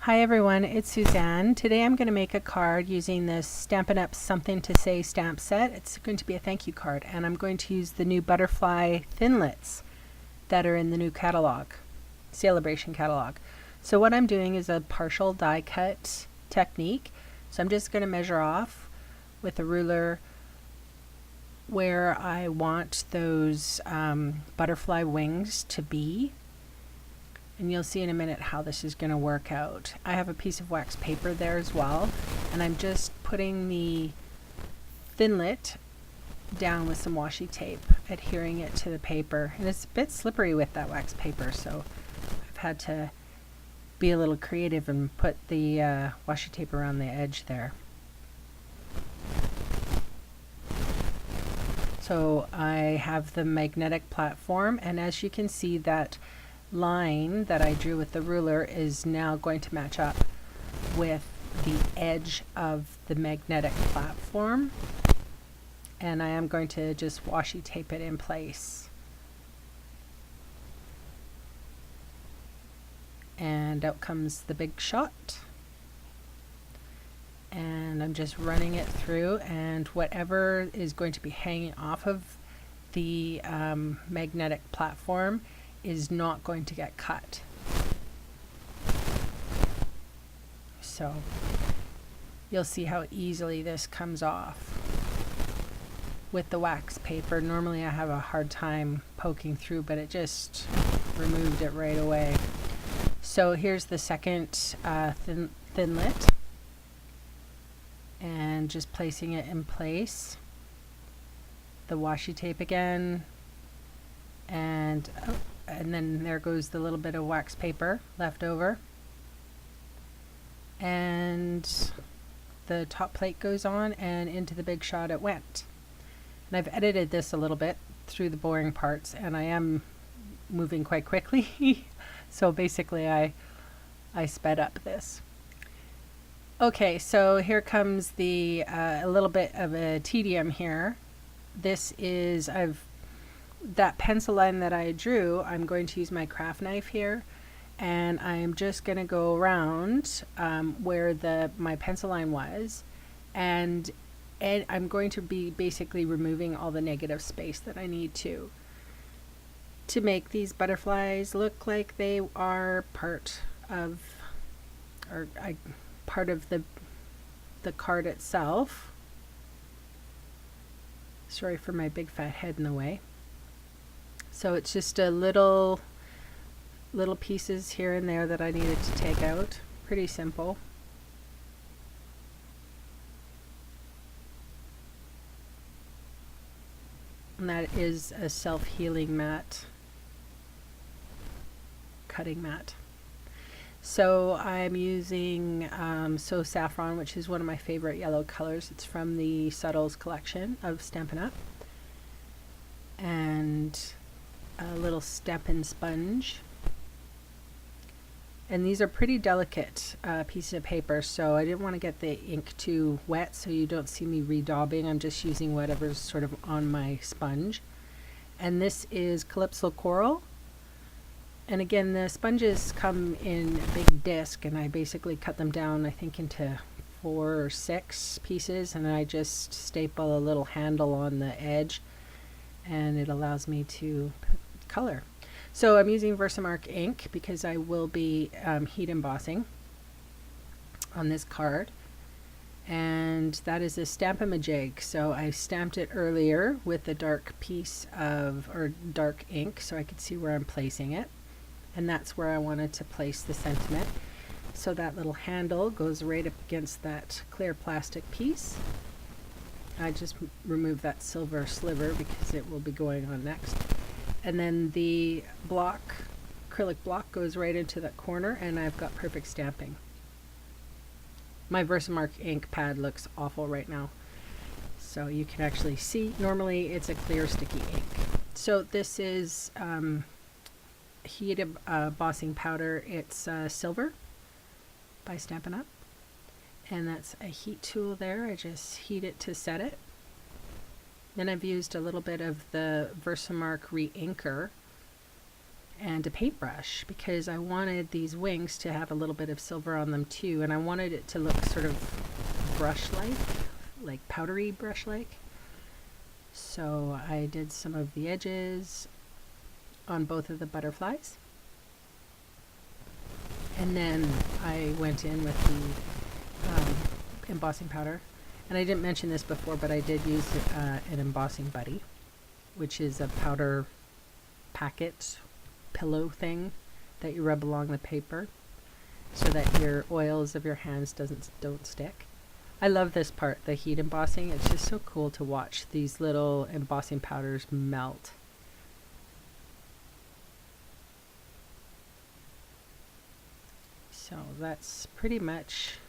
Hi everyone, it's Suzanne. Today I'm going to make a card using this Stampin' Up Something to Say stamp set. It's going to be a thank you card, and I'm going to use the new butterfly thinlits that are in the new catalog, Celebration catalog. So what I'm doing is a partial die cut technique. So I'm just going to measure off with a ruler where I want those butterfly wings to be. And you'll see in a minute how this is going to work out. I have a piece of wax paper there as well, and I'm just putting the thinlit down with some washi tape, adhering it to the paper. And it's a bit slippery with that wax paper, so I've had to be a little creative and put the washi tape around the edge there. So I have the magnetic platform, and as you can see, that line that I drew with the ruler is now going to match up with the edge of the magnetic platform, and I am going to just washi tape it in place. And out comes the big shot, and I'm just running it through, and whatever is going to be hanging off of the magnetic platform is not going to get cut. So you'll see how easily this comes off with the wax paper. Normally I have a hard time poking through, but it just removed it right away. So here's the second thinlit, and just placing it in place. The washi tape again, and then there goes the little bit of wax paper left over, and the top plate goes on, and into the big shot it went. And I've edited this a little bit through the boring parts, and I am moving quite quickly so basically I sped up this. Okay, so here comes the a little bit of a tedium here. This is, that pencil line that I drew, I'm going to use my craft knife here, and I'm just going to go around where my pencil line was, and I'm going to be basically removing all the negative space that I need to make these butterflies look like they are part of the card itself. Sorry for my big fat head in the way. So it's just a little pieces here and there that I needed to take out. Pretty simple. And that is a self-healing mat, cutting mat. So I'm using So Saffron, which is one of my favorite yellow colors. It's from the Subtles collection of Stampin' Up. And a little Stampin' sponge. And these are pretty delicate pieces of paper, so I didn't want to get the ink too wet, so you don't see me redaubing. I'm just using whatever's sort of on my sponge. And this is Calypso Coral. And again, the sponges come in a big disc, and I basically cut them down, I think, into 4 or 6 pieces, and I just staple a little handle on the edge, and it allows me to color. So I'm using Versamark ink because I will be heat embossing on this card, and that is a Stamp-A-Majig. So I stamped it earlier with a dark piece of, or dark ink, so I could see where I'm placing it, and that's where I wanted to place the sentiment. So that little handle goes right up against that clear plastic piece. I just removed that silver sliver because it will be going on next. And then the acrylic block goes right into that corner, and I've got perfect stamping. My Versamark ink pad looks awful right now, so you can actually see. Normally it's a clear sticky ink. So this is heat embossing powder. It's silver by Stampin' Up, and that's a heat tool there. I just heat it to set it. Then I've used a little bit of the Versamark Re-Inker, and a paintbrush because I wanted these wings to have a little bit of silver on them too, and I wanted it to look sort of brush-like, like powdery brush-like. So I did some of the edges on both of the butterflies. And then I went in with the embossing powder. And I didn't mention this before, but I did use an embossing buddy, which is a powder packet pillow thing that you rub along the paper so that your oils of your hands don't stick. I love this part, the heat embossing. It's just so cool to watch these little embossing powders melt. So that's pretty much.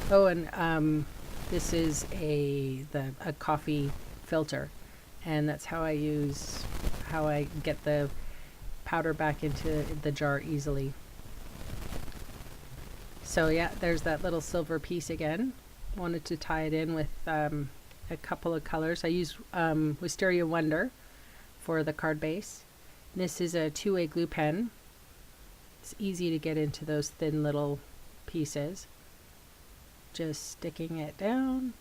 Oh, and this is a coffee filter, and that's how I get the powder back into the jar easily. So yeah, there's that little silver piece again. Wanted to tie it in with a couple of colors. I used Wisteria Wonder for the card base. This is a two-way glue pen. It's easy to get into those thin little pieces. Just sticking it down,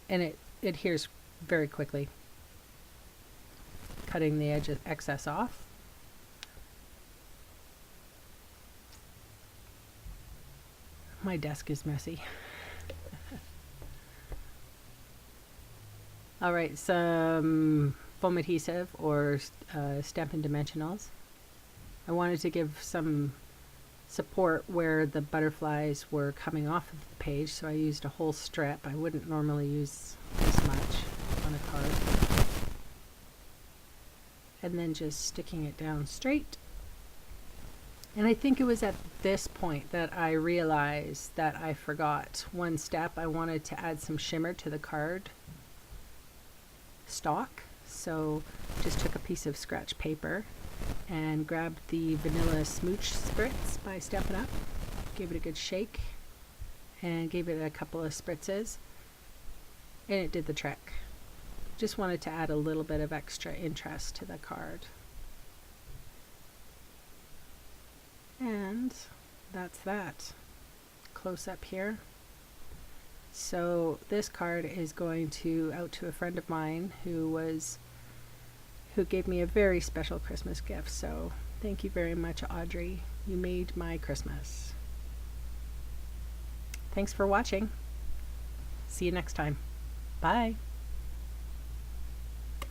and it adheres very quickly. Cutting the edge of excess off. My desk is messy. All right, some foam adhesive or Stampin' Dimensionals. I wanted to give some support where the butterflies were coming off of the page, so I used a whole strip. I wouldn't normally use this much on a card. And then just sticking it down straight. And I think it was at this point that I realized that I forgot one step. I wanted to add some shimmer to the card stock, so just took a piece of scratch paper and grabbed the Vanilla Smooch Spritz by Stampin' Up, gave it a good shake, and gave it a couple of spritzes, and it did the trick. Just wanted to add a little bit of extra interest to the card. And that's that. Close up here. So this card is going out to a friend of mine who gave me a very special Christmas gift. So thank you very much, Audrey. You made my Christmas. Thanks for watching. See you next time. Bye.